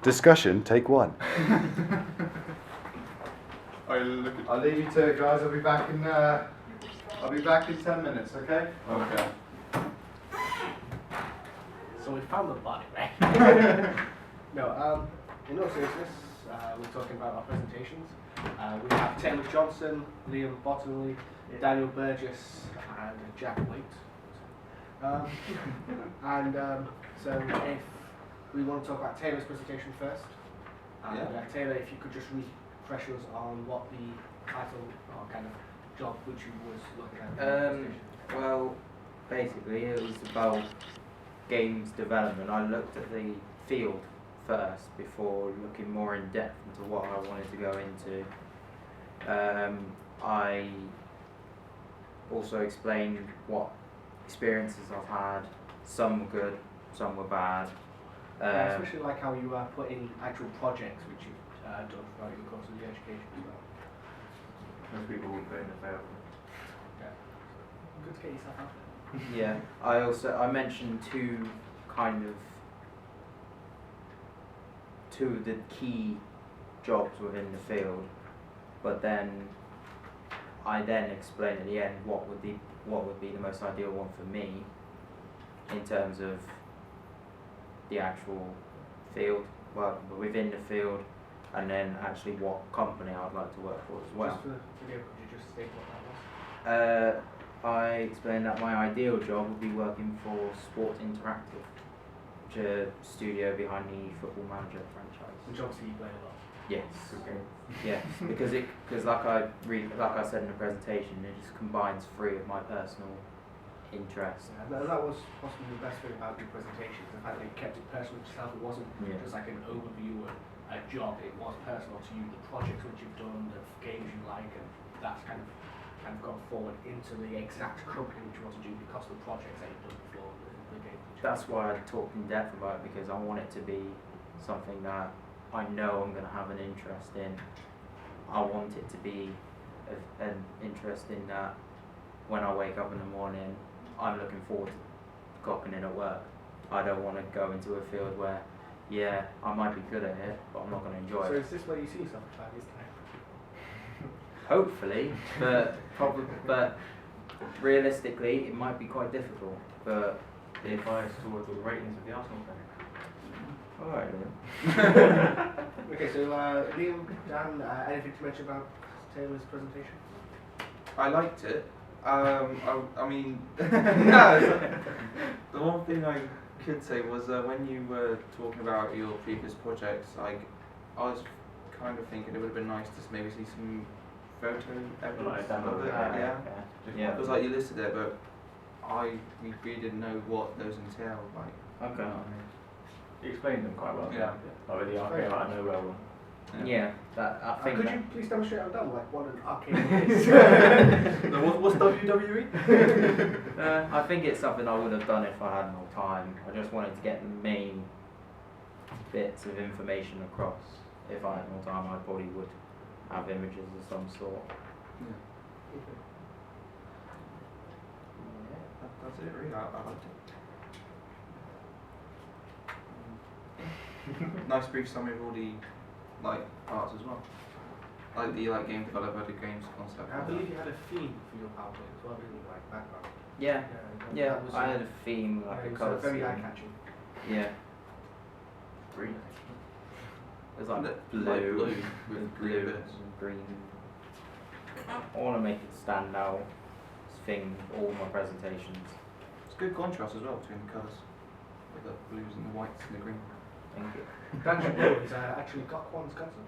Discussion, take one. I'll leave you to it, guys. I'll be back in 10 minutes, okay? Okay. So we found the body, right? No, in all seriousness, we're talking about our presentations. We have Taylor Johnson, Liam Bottomley, Daniel Burgess, and Jack Waite. So if we want to talk about Taylor's presentation first, Taylor, if you could just refresh us on what the title or kind of job which you was looking at. Well, basically it was about games development. I looked at the field first before looking more in depth into what I wanted to go into. I also explained what experiences I've had. Some were good, some were bad. Especially like how you put in actual projects which you've done throughout the course of the education as well. Most people wouldn't put in the fail. Yeah. Good to get yourself out there. Yeah, I mentioned two of the key jobs within the field, but then I explained at the end what would be the most ideal one for me in terms of the actual field, working within the field, and then actually what company I'd like to work for as well. Just for the video, could you just state what that was? I explained that my ideal job would be working for Sport Interactive, which is a studio behind the Football Manager franchise. Which obviously you play a lot. Yes. Yes, because like I said in the presentation, it just combines three of my personal interests. Yeah, that was possibly the best thing about your presentation, the fact that you kept it personal to yourself. It wasn't just like an overview of a job, it was personal to you, the projects which you've done, the games you like, and that's kind of gone forward into the exact company which you want to do because of the projects that you've done before, the games. That's why I talked in depth about it, because I want it to be something that I know I'm going to have an interest in. I want it to be an interest in that when I wake up in the morning, I'm looking forward to clocking in at work. I don't want to go into a field where, yeah, I might be good at it, but I'm not going to enjoy So it. is this where you see yourself in 5 years' time? Hopefully, but realistically, it might be quite difficult. But If biased towards all the ratings of the Arsenal fan. alright then. Okay, so Liam, Dan, anything to mention about Taylor's presentation? I liked it. I mean, no, the one thing I could say was when you were talking about your previous projects, I was kind of thinking it would have been nice to maybe see some photo evidence of it. Yeah. It was like you listed it, but we really didn't know what those entailed. Like, Okay. You explained them quite well. Yeah. Like with the arcade out of nowhere one. Yeah, that I think. Could that, you please demonstrate on that, like what an arcade is? What's WWE? I think it's something I would have done if I had more time. I just wanted to get the main bits of information across. If I had more time, I probably would have images of some sort. That's it, really. I liked it. Nice brief summary of all the parts as well. Like the game developer, the games concept. I believe you had a theme for your PowerPoint as well, didn't you? Like background. Yeah, that was, I had a theme, like a colour very scheme. eye-catching. Yeah, Green. it was like blue with green bits. and green. I want to make it stand out. Thing, all my presentations. It's good contrast as well between the colours, with the blues and the whites and the green. Thank you. Dungeon Blue has actually got one Wisconsin.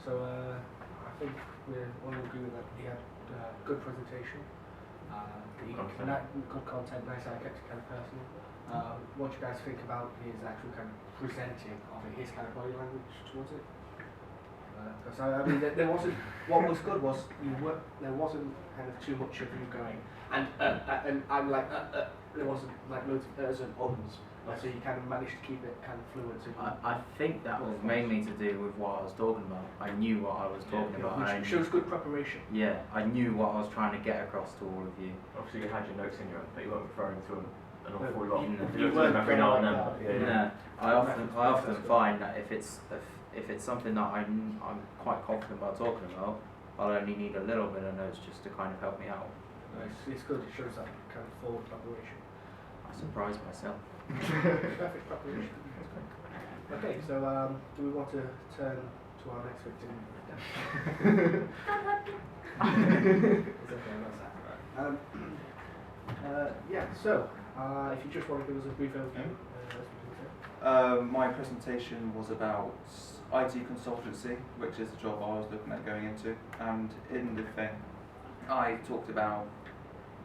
So I think we're all in agreement that he had good presentation, good content, nice eye-catching kind of person. What do you guys think about his actual kind of presenting of it, his kind of body language towards it? Because I mean, there wasn't. What was good was there wasn't kind of too much of you going, and I'm like there wasn't like loads of and ums. So you kind of managed to keep it kind of fluid. So I think that was mainly to do with what I was talking about. I knew what I was talking about. Which shows good preparation. Yeah, I knew what I was trying to get across to all of you. Obviously you had your notes in your, but you weren't referring to them an awful lot. You You look at weren't them every now and then. like but that. yeah. No, I often find that if it's something that I'm quite confident about talking about, I'll only need a little bit of notes just to kind of help me out. It's good. It shows that kind of forward preparation. I surprise myself. Perfect preparation. Okay, so do we want to turn to our next victim? It's okay, that's that. Yeah, so if you just want to give us a brief overview. My presentation was about IT consultancy, which is the job I was looking at going into, and in the thing, I talked about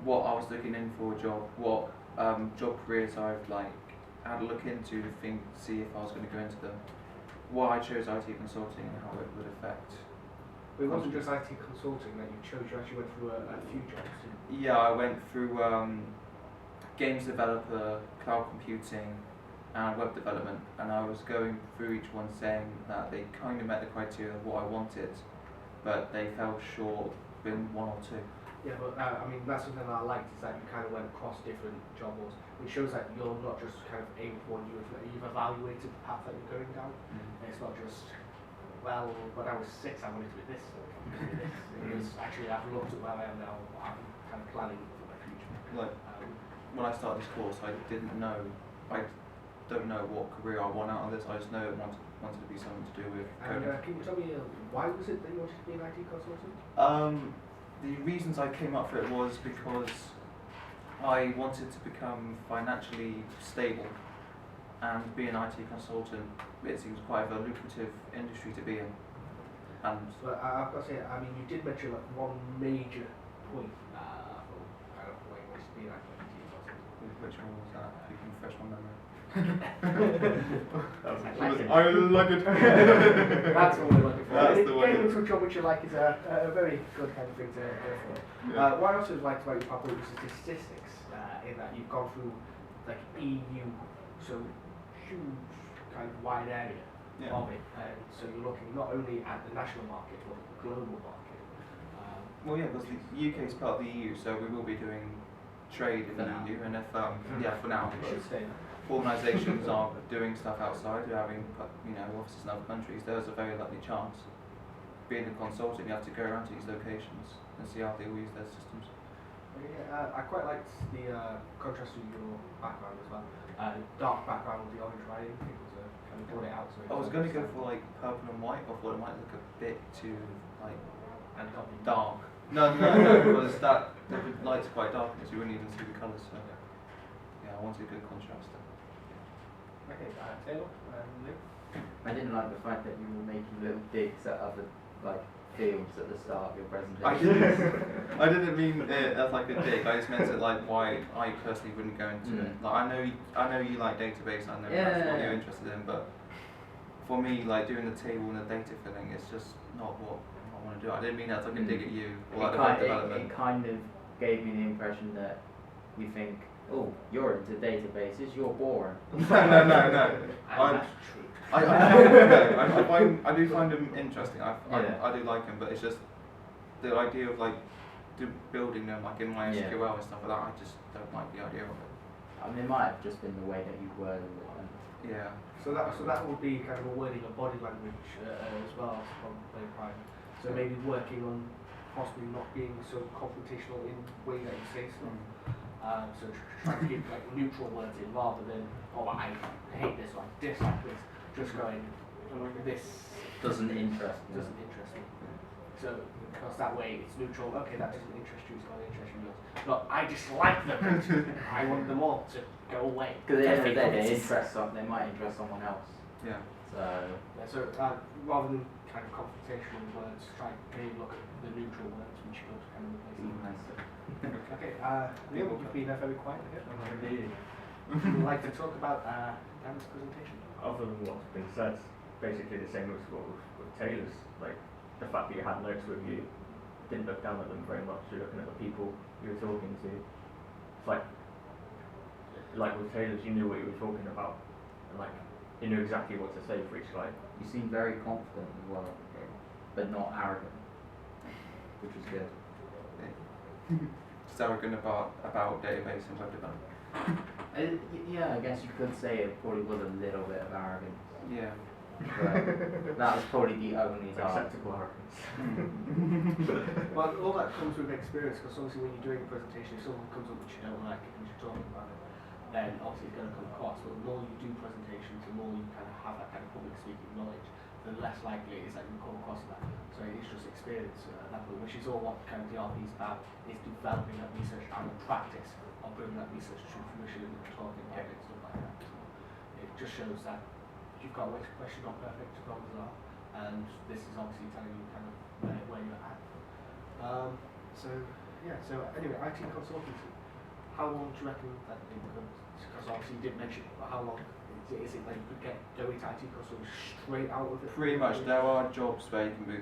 what I was looking in for a job, what job careers I've had a look into to see if I was going to go into them, why I chose IT consulting and how it would affect. But it wasn't just IT consulting that you chose, you actually went through a few jobs. Yeah, I went through games developer, cloud computing, and web development, and I was going through each one saying that they kind of met the criteria of what I wanted, but they fell short in one or two. Yeah, but I mean, that's something that I liked, is that you kind of went across different job roles, which shows that you're not just kind of aiming for one, you've evaluated the path that you're going down. And it's not just, well, when I was 6 I wanted to be this, or I wanted to be this. It was actually, I've looked at where I am now, I'm kind of planning for my future. Like, when I started this course, I don't know what career I want out of this. I just know it wanted to be something to do with And coding. can you tell me, why was it that you wanted to be an IT consultant? The reasons I came up for it was because I wanted to become financially stable, and being an IT consultant, it seems quite a lucrative industry to be in. And But I've got to say, I mean, you did mention one major point for kind of why you wanted to be an IT consultant. which one was that? If you can refresh my memory. That was Like I like it. That's what we're looking for. That's And the one. getting into a job which you like is a very good kind of thing to go for. Yeah. What I also liked about your pathway was the statistics, in that you've gone through like EU, so huge kind of wide area Yeah. of it, and so you're looking not only at the national market but the global market. Well, yeah, because the UK is part of the EU, so we will be doing trade in For the now. EU, and if yeah, for now, It should stay there. organisations are doing stuff outside, they're having offices in other countries, there's a very likely chance. Being a consultant, you have to go around to these locations and see how they all use their systems. Yeah, I quite liked the contrast to your background as well. Dark background with the orange writing, it was kind of brought it out. So I was going to go for purple and white, but I thought it might look a bit too and not be dark. No, because the light's quite dark, so you wouldn't even see the colours. So yeah, I wanted a good contrast. Okay, Taylor and Luke. I didn't like the fact that you were making little digs at other fields at the start of your I presentation. didn't mean it as a dig. I just meant it why I personally wouldn't go into it. I know you like database. I know that's what you're interested in, but for me, doing the table and the data filling, it's just not what I want to do. I didn't mean that as a dig at you or the web development. It kind of gave me the impression that you think, oh, you're into databases, you're boring. No. And that's true. I do find them interesting. I do like them, but it's just the idea of building them in my SQL and stuff like that. I just don't like the idea of it. I mean, it might have just been the way that you worded it. Yeah. So that would be kind of a wording of body language as well from playing private. So maybe working on possibly not being so confrontational in the way that you say stuff. So trying to give neutral words in rather than, oh, I hate this or I dislike this. Just going, this Doesn't interest me. doesn't interest me. So because that way it's neutral. Okay, that doesn't interest you. It's not interesting yours. Not I dislike them. I want them all to go away. Because at the end of the day, they might interest someone else. Yeah. So Rather than kind of confrontational words, try to look at the neutral words which go to kind of replace them. Okay, Neil, you've been very quiet here. Indeed. Would you like to talk about Dan's presentation? Other than what's been said, basically the same as what with Taylor's. The fact that you had notes with you, didn't look down at them very much. You're looking at the people you were talking to. It's like with Taylor's, you knew what you were talking about, and you knew exactly what to say for each slide. you seem very confident as well, but not arrogant, which is good. just arrogant about database and web development. Yeah, I guess you could say it probably was a little bit of arrogance, Yeah. but that was probably the only time. Acceptable arrogance. Well, all that comes with experience, because obviously when you're doing a presentation, if someone comes up which you don't like and you're talking about it, then obviously it's going to come across. But the more you do presentations, the more you kind of have that kind of public speaking knowledge, the less likely it is that you come across that. So it's just experience at that point, which is all what kind of the RP is about, is developing that research and the practice of bringing that research to fruition and talking about it and stuff like that. So it just shows that you've got a question not perfect, problems are, and this is obviously telling you kind of where you're at. So anyway, IT consultancy. How long do you reckon that it could? Because obviously you did mention, but how long is it that you could go into IT consultancy straight out of it? Pretty much, there are jobs where you can be,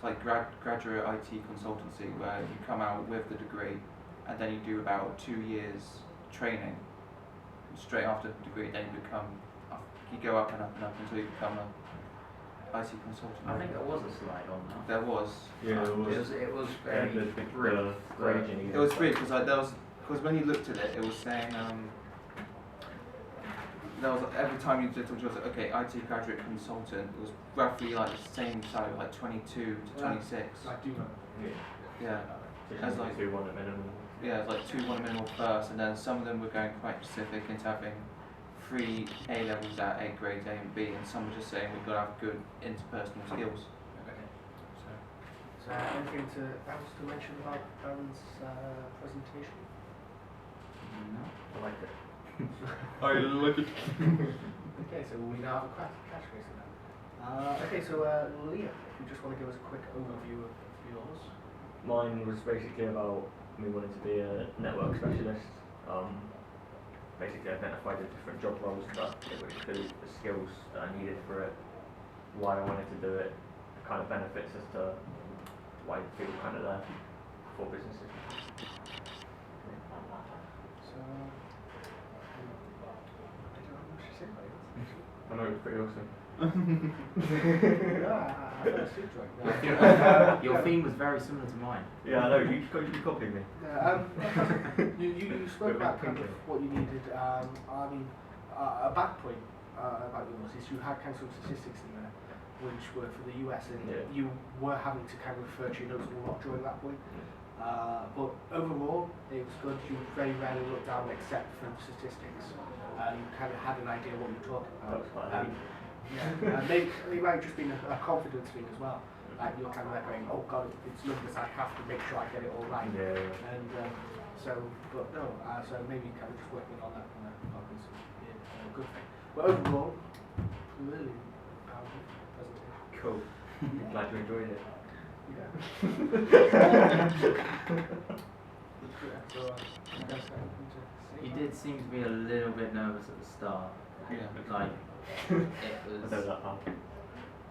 like graduate IT consultancy, where you come out with the degree, and then you do about 2 years training. Straight after the degree, then you go up and up and up until you become a IT consultant. I think there was a slide on that. There was. Yeah, It was very brief. It was brief because when you looked at it, it was saying there was every time you did something, it was like, okay, IT graduate consultant. It was roughly like the same salary, like 22 to 26. I do know. Yeah. As like 2-1 at minimum. Yeah, it's like 2-1 minimal first, and then some of them were going quite specific into having 3 A levels at A grade, A and B, and some were just saying we've got to have good interpersonal skills. Okay. So anything else to mention about Darren's presentation? No. I like it. I like it. Okay, so we now have a cash race now. Okay, so Leah, if you just want to give us a quick overview of yours. Mine was basically about me wanting to be a network specialist. Basically identify the different job roles that it would include, the skills that I needed for it, why I wanted to do it, the kind of benefits as to why people kind of there for businesses. So, I don't know what she said about it. I know it was pretty awesome. I fell asleep during that. Your theme was very similar to mine. Yeah, I know, you copied me. You spoke about kind of what you needed. I mean, a bad point about yours is you had kind of some statistics in there which were for the US, and you were having to kind of refer to your notes a lot during that point. But overall, it was good. You very rarely looked down except from statistics. You kind of had an idea what you were talking about. Maybe it might have just been a confidence thing as well. Like you're kind of like going, oh god, it's numbers, I have to make sure I get it all right. Yeah. And so maybe kind of just working on that is a good thing. But overall, really powerful presentation. Cool. Glad you enjoyed it. Yeah. So, you guys have anything to say? You did seem to be a little bit nervous at the start. Yeah. Like, I it know was that part.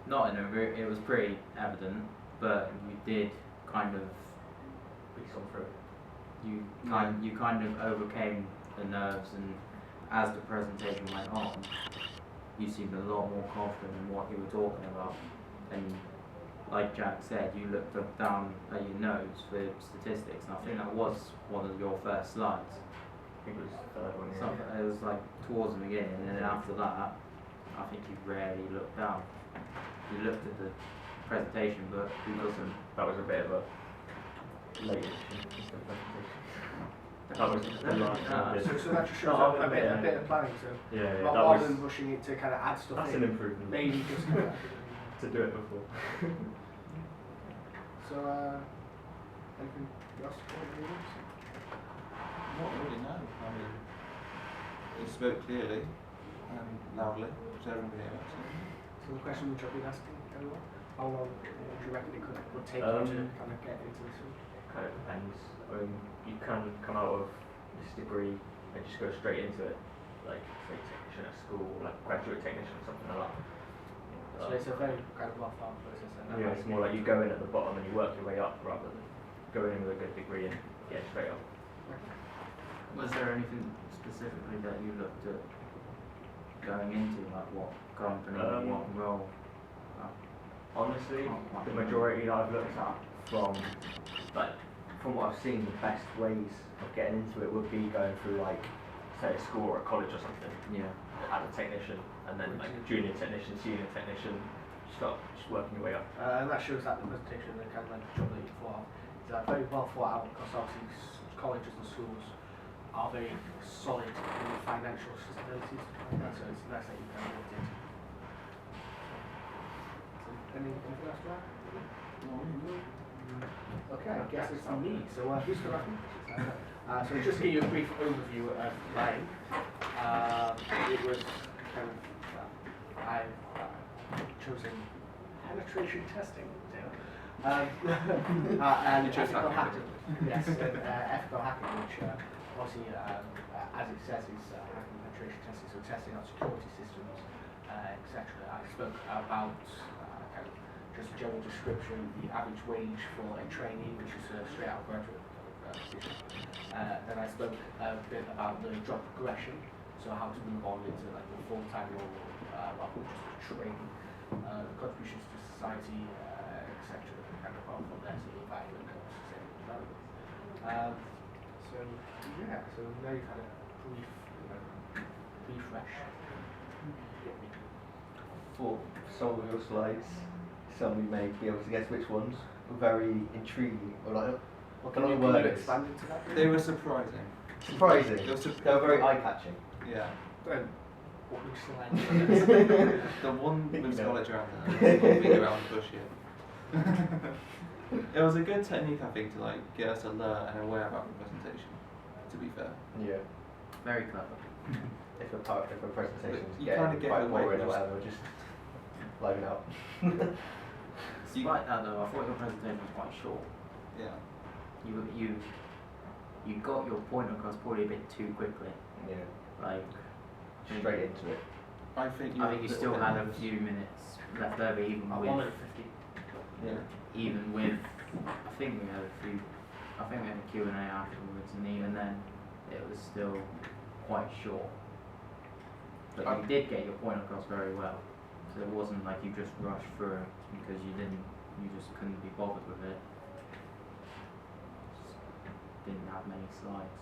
not in a it was pretty evident, but you did kind of Be some through. you kind of overcame the nerves, and as the presentation went on, you seemed a lot more confident in what you were talking about. And like Jack said, you looked down at your notes for statistics, and I think that was one of your first slides. I think it was the third one. Something, it was like towards the beginning, and then after that, I think you rarely looked down. You looked at the presentation, but you wasn't. That was a bit of a late presentation. That was the last one. So that just shows a bit of planning. So Yeah, that rather was. than rushing it to kind of add stuff That's in, an improvement. maybe just kind of To do it before. So anything else to comment on this? Not really, no. I mean, you spoke clearly and loudly, so everybody else. So the question which I've been asking everyone, how long do you reckon it would take you to kind of get into this? Kind of depends. I mean, you can come out of this degree and just go straight into it, like say technician at school, like graduate technician or something like that. So it's a very kind of well-thought process. And Yeah, it's more like you go in at the bottom and you work your way up rather than going in with a good degree and get straight up. Was there anything specifically that you looked at going into, like what company, what role? Honestly, the majority that I've looked at from like from what I've seen, the best ways of getting into it would be going through like, say, a school or a college or something, Yeah. as a technician, and then like junior technician, senior technician, start just working your way up. And that shows that the presentation and kind of like the job that you thought of is very well thought out, because obviously colleges and schools are very solid in the financial stability, so it's nice that you can do it. Anything else to add? Okay, I guess it's me. So who's going to so just to give you a brief overview of mine. It was kind of I've chosen penetration testing. And ethical hacking. Yes, and ethical hacking, which obviously, as it says, is hacking penetration testing, so testing out security systems, etc. I spoke about kind of just a general description, the average wage for a trainee, which is a straight out graduate position. Then I spoke a bit about the job progression, so how to move on into like the full-time role, rather than just training, the contributions to society, etc. Kind of from there to the environment and sustainable development. So yeah, so now you've had a brief refresh. For some of your slides, some we may be able to guess which ones were very intriguing or like Can you expand into that? They were surprising. surprising. They were They were very eye-catching. Yeah. Which slide? The one with You know. college around there. Not being around the bush yet. It was a good technique, I think, to like get us alert and aware about the presentation. To be fair. Yeah. Very clever. If a presentation's You getting kinda get quite away boring or with whatever, just liven up. Despite that though, I thought your presentation was quite short. Yeah. You got your point across probably a bit too quickly. Yeah. Like Straight into it. I think you still had a few minutes left over, even with 1 minute 50. Yeah. even with I think we had a Q&A afterwards, and even then it was still quite short. But you did get your point across very well. So it wasn't like you just rushed through it because you just couldn't be bothered with it. Just didn't have many slides.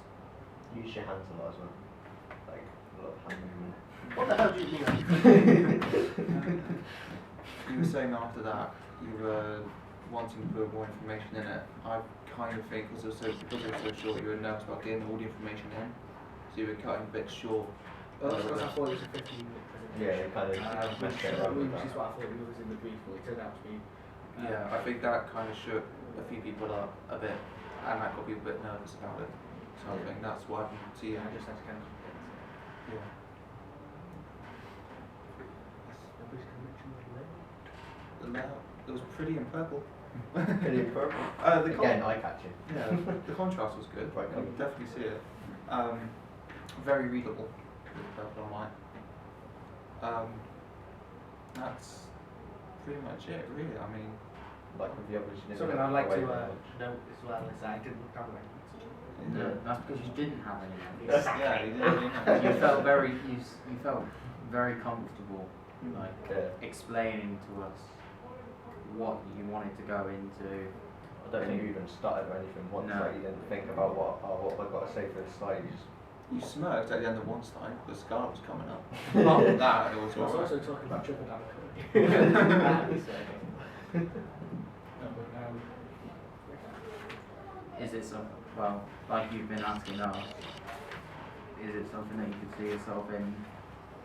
Use your hands a lot as well. Like a lot of hand movement. What the hell do you mean? You were saying after that you were wanting to put more information in it. I kind of think because it was so short, you were nervous about getting all the information in, so you were cutting a bit short. Because I thought it was a 15-minute presentation. Yeah, it kind of which messed it around with is that. what I thought it was in the brief, but it turned out to be. Yeah, I think that kind of shook a few people up a bit, and that got people a bit nervous about it. So I think that's what happened to you. I just had to kind of. Yeah. Nobody's going to mention the layout. The layout, it was pretty in purple. Pretty purple. The Again, eye-catching. Yeah, the contrast was good. Right, You can definitely see it. Very readable with purple and white. That's pretty much it, really. I mean, Like with the others, you didn't Something have I'd like away to very much. note as well is that I didn't have any. No, that's because you didn't have any. yeah, you did. You felt very comfortable, like Yeah. explaining to us what you wanted to go into. I don't think you even started or anything once. No. Like you didn't think about what have I got to say for this slide. You just You smirked at the end of one slide because Scar was coming up. Apart from that, it was I was alright. also talking about triple down comedy. Is it something, well, like you've been asking us, is it something that you could see yourself in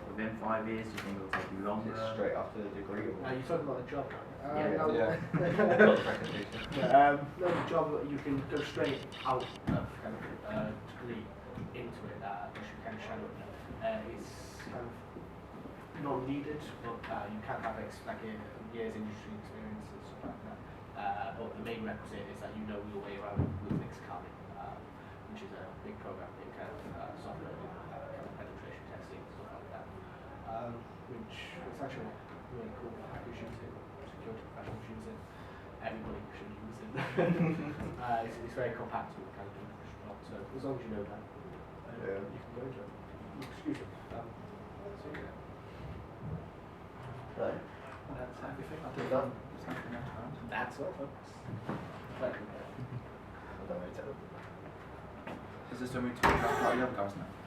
within 5 years? Do you think it'll take you longer? it's straight after the degree. Or You're talking about the job, right? Yeah. No, Yeah. not the presentation. no, the job you can go straight out of kind of degree into it. Which you kind of shadow is kind of not needed, but you can have like a year's industry experience and stuff like that. But the main requisite is that you know your way around with mixed carbon, which is a big program in kind of software kind of penetration testing and stuff like that. Which is actually really cool. Hackers use it, security professionals use it, everybody should use it. It's very compact with kind of doing job, so as long as you know that, Yeah. you can go into it. Excuse me. So yeah. Right. That's everything. We're done. There's nothing else, right? That's all, folks. Thank you. I don't know. Is this when we talk about the other guys now?